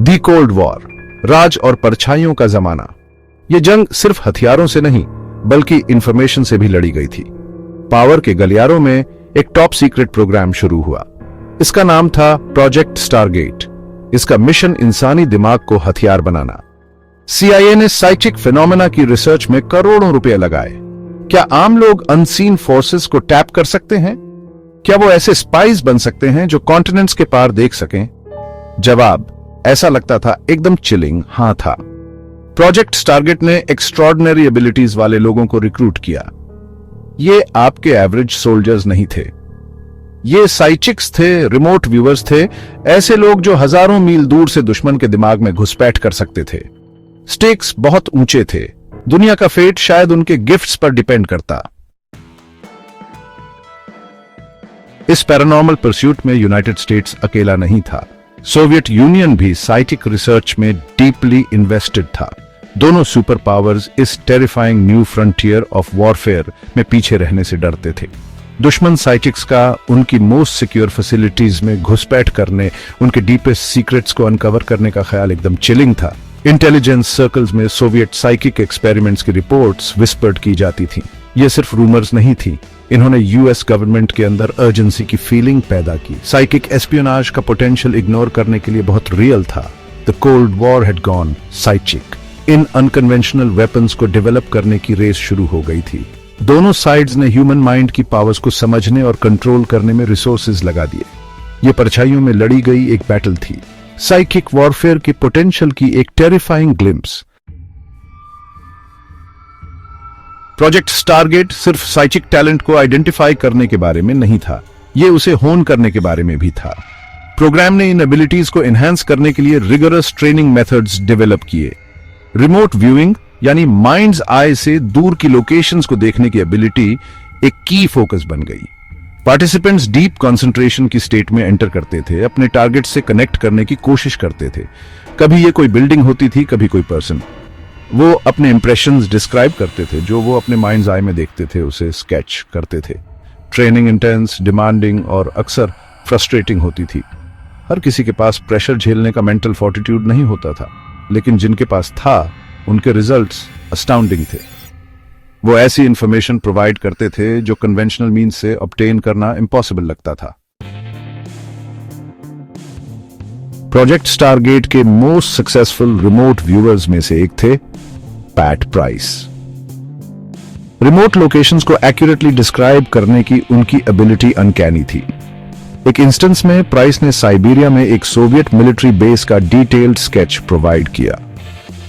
दी cold war, राज और परछाइयों का जमाना। यह जंग सिर्फ हथियारों से नहीं बल्कि इंफॉर्मेशन से भी लड़ी गई थी। पावर के गलियारों में एक टॉप सीक्रेट प्रोग्राम शुरू हुआ। इसका नाम था प्रोजेक्ट स्टारगेट। इसका मिशन इंसानी दिमाग को हथियार बनाना। CIA ने साइकिक फिनोमेना की रिसर्च में करोड़ों रुपए लगाए। क्या आम लोग अनसीन फोर्सेस को टैप कर सकते हैं? क्या वो ऐसे स्पाइस बन सकते हैं जो कॉन्टिनेंट्स के पार देख सकें? जवाब ऐसा लगता था एकदम चिलिंग हां था। प्रोजेक्ट स्टारगेट ने एक्स्ट्रॉर्डिनरी एबिलिटीज वाले लोगों को रिक्रूट किया। ये आपके एवरेज सोल्जर्स नहीं थे। ये साइकिक्स थे, रिमोट व्यूअर्स थे, ऐसे लोग जो हजारों मील दूर से दुश्मन के दिमाग में घुसपैठ कर सकते थे। स्टेक्स बहुत ऊंचे थे। दुनिया का फेट शायद उनके गिफ्ट्स पर डिपेंड करता। इस पैरानॉर्मल परस्यूट में यूनाइटेड स्टेट्स अकेला नहीं था। सोवियत यूनियन भी साइकिक रिसर्च में डीपली इन्वेस्टेड था। दोनों सुपर पावर्स इस terrifying new frontier of warfare में पीछे रहने से डरते थे। दुश्मन साइकिक्स का उनकी मोस्ट सिक्योर फैसिलिटीज में घुसपैठ करने, उनके डीपेस्ट सीक्रेट्स को अनकवर करने का ख्याल एकदम चिलिंग था। इंटेलिजेंस सर्कल्स में सोवियत साइकिक एक्सपेरिमेंट्स की रिपोर्ट्स विस्पर्ड की जाती थीं। ये सिर्फ रूमर्स नहीं थी, इन्होंने यूएस गवर्नमेंट के अंदर अर्जेंसी की फीलिंग पैदा की। साइकिक एस्पियोनाज का पोटेंशियल इग्नोर करने के लिए बहुत रियल था। The cold war had gone psychic. In unconventional weapons को डेवलप करने की रेस शुरू हो गई थी। दोनों साइड्स ने ह्यूमन माइंड की पावर्स को समझने और कंट्रोल करने में रिसोर्सेज लगा दिए। ये परछाइयों में लड़ी गई एक बैटल थी, साइकिक वॉरफेयर के पोटेंशियल की एक टेरिफाइंग ग्लिम्स। प्रोजेक्ट स्टारगेट सिर्फ साइकिक टैलेंट को आइडेंटिफाई करने के बारे में नहीं था, यह उसे होन करने के बारे में भी था। प्रोग्राम ने इन एबिलिटीज को एनहांस करने के लिए रिगरस ट्रेनिंग मेथड्स डेवलप किए। रिमोट व्यूइंग यानी माइंड्स आई से दूर की लोकेशंस को देखने की एबिलिटी एक की फोकस बन गई। पार्टिसिपेंट्स डीप कंसंट्रेशन की स्टेट में एंटर करते थे, अपने टारगेट से कनेक्ट करने की कोशिश करते थे। कभी ये कोई बिल्डिंग होती थी, कभी कोई पर्सन। वो अपने इंप्रेशंस डिस्क्राइब करते थे, जो वो अपने माइंड्स आई में देखते थे उसे स्केच करते थे। ट्रेनिंग इंटेंस, डिमांडिंग और अक्सर फ्रस्ट्रेटिंग होती थी। हर किसी के पास प्रेशर झेलने का मेंटल फोर्टिट्यूड नहीं होता था, लेकिन जिनके पास था उनके रिजल्ट्स अस्टाउंडिंग थे। वो ऐसी इंफॉर्मेशन प्रोवाइड करते थे जो कन्वेंशनल मींस से ऑब्टेन करना इम्पॉसिबल लगता था। प्रोजेक्ट स्टारगेट के मोस्ट सक्सेसफुल रिमोट व्यूअर्स में से एक थे पैट प्राइस। रिमोट लोकेशंस को एक्यूरेटली डिस्क्राइब करने की उनकी एबिलिटी अनकैनी थी। एक इंस्टेंस में प्राइस ने साइबेरिया में एक सोवियत मिलिट्री बेस का डिटेल्ड स्केच प्रोवाइड किया।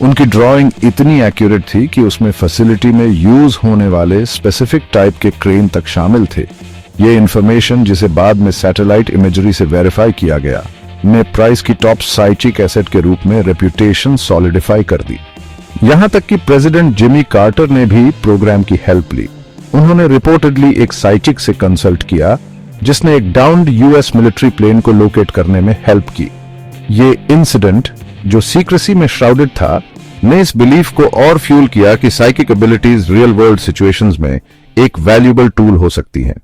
उनकी ड्राइंग इतनी एक्यूरेट थी कि उसमें फैसिलिटी में यूज होने वाले स्पेसिफिक टाइप के क्रेन तक शामिल थे। ये इंफॉर्मेशन, जिसे बाद में सैटेलाइट इमेजरी से वेरीफाई किया गया, ने प्राइस की टॉप साइकिक एसेट के रूप में रेप्यूटेशन सॉलिडिफाई कर दी। यहां तक कि प्रेसिडेंट जिमी कार्टर ने भी प्रोग्राम की हेल्प ली। उन्होंने रिपोर्टेडली एक साइकिक से कंसल्ट किया जिसने एक डाउन्ड यूएस मिलिट्री प्लेन को लोकेट करने में हेल्प की। ये इंसिडेंट, जो सीक्रेसी में श्राउडेड था, ने इस बिलीफ को और फ्यूल किया कि psychic abilities real world situations में एक वैल्यूएबल टूल हो सकती हैं।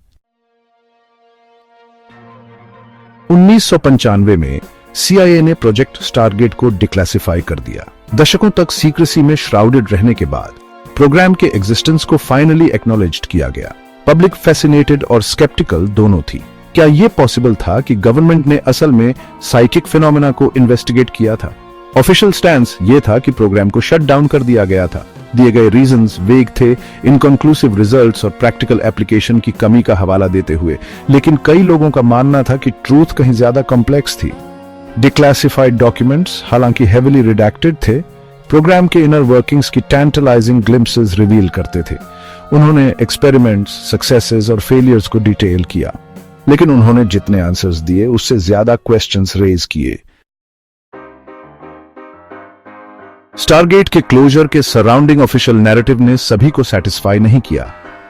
1995 में CIA ने प्रोजेक्ट स्टारगेट को डिक्लासिफाई कर दिया। दशकों तक सीक्रेसी में श्राउडेड रहने के बाद प्रोग्राम के एग्जिस्टेंस को फाइनली एक्नॉलेज्ड किया गया। पब्लिक फैसिनेटेड और स्केप्टिकल दोनों थी। क्या यह पॉसिबल था कि गवर्नमेंट ने असल में साइकिक फिनोमेना को इन्वेस्टिगेट किया था? ऑफिशियल स्टैंस यह था कि प्रोग्राम को शट डाउन कर दिया गया था। दिए गए रीजंस वेग थे, इनकंक्लूसिव रिजल्ट्स और प्रैक्टिकल एप्लीकेशन की कमी का हवाला देते हुए, लेकिन कई लोगों का मानना था कि ट्रूथ कहीं ज्यादा कॉम्प्लेक्स थी। डिक्लासिफाइड डॉक्यूमेंट्स, हालांकि हेविली रिडैक्टेड थे, प्रोग्राम के इनर वर्किंग्स की टैंटलाइजिंग ग्लिम्पसेस रिवील करते थे। उन्होंने एक्सपेरिमेंट्स, सक्सेसेस और फेलियर्स को डिटेल किया, लेकिन उन्होंने जितने आंसर्स दिए उससे ज्यादा क्वेश्चंस रेज किए। स्टारगेट के क्लोजर के सराउंडिंग ऑफिशियल नैरेटिव ने सभी को सेटिस्फाई नहीं किया।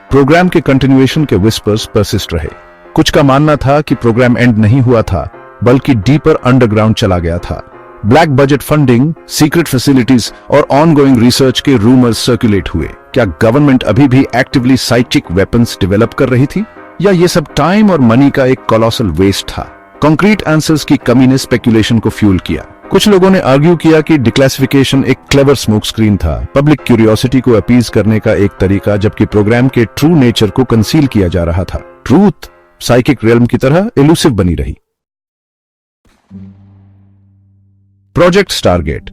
प्रोग्राम के कंटिन्यूएशन के विस्पर्स परसिस्ट रहे। कुछ का मानना था कि प्रोग्राम एंड नहीं हुआ था, बल्कि डीपर अंडरग्राउंड चला गया था। Black budget funding, secret facilities और ऑनगोइंग रिसर्च के रूमर्स सर्कुलेट हुए। क्या गवर्नमेंट अभी भी एक्टिवली साइकिक वेपन्स डेवलप कर रही थी, या ये सब टाइम और मनी का एक कोलोसल वेस्ट था? कॉन्क्रीट आंसर्स की कमी ने स्पेकुलेशन को फ्यूल किया। कुछ लोगों ने आर्ग्यू किया कि डिक्लासिफिकेशन एक क्लेवर स्मोक स्क्रीन था, पब्लिक क्यूरियोसिटी को अपीज करने का एक तरीका, जबकि प्रोग्राम के ट्रू नेचर को कंसील किया जा रहा था। ट्रूथ साइकिक रियल्म की तरह इलूसिव बनी रही। प्रोजेक्ट स्टारगेट,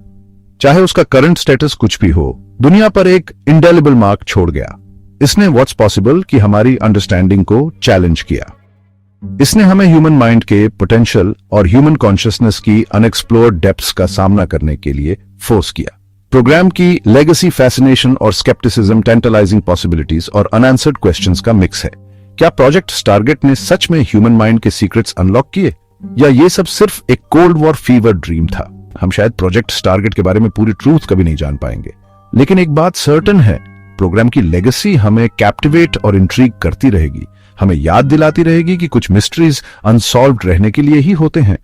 चाहे उसका करंट स्टेटस कुछ भी हो, दुनिया पर एक इंडेलिबल मार्क छोड़ गया। इसने व्हाट्स पॉसिबल की हमारी अंडरस्टैंडिंग को चैलेंज किया। इसने हमें ह्यूमन माइंड के पोटेंशियल और ह्यूमन कॉन्शियसनेस की अनएक्सप्लोर्ड डेप्थ्स का सामना करने के लिए फोर्स किया। प्रोग्राम की लेगेसी फैसिनेशन और स्केप्टिसिज्म, टेंटलाइजिंग पॉसिबिलिटीज और अनआंसर्ड क्वेश्चंस का मिक्स है। क्या प्रोजेक्ट स्टारगेट ने सच में ह्यूमन माइंड के सीक्रेट्स अनलॉक किए, या ये सब सिर्फ एक कोल्ड वॉर फीवर ड्रीम था? हम शायद प्रोजेक्ट स्टारगेट के बारे में पूरी ट्रूथ कभी नहीं जान पाएंगे, लेकिन एक बात सर्टेन है, प्रोग्राम की लेगेसी हमें कैप्टिवेट और इंट्रीग करती रहेगी, हमें याद दिलाती रहेगी कि कुछ मिस्ट्रीज अनसॉल्व्ड रहने के लिए ही होते हैं।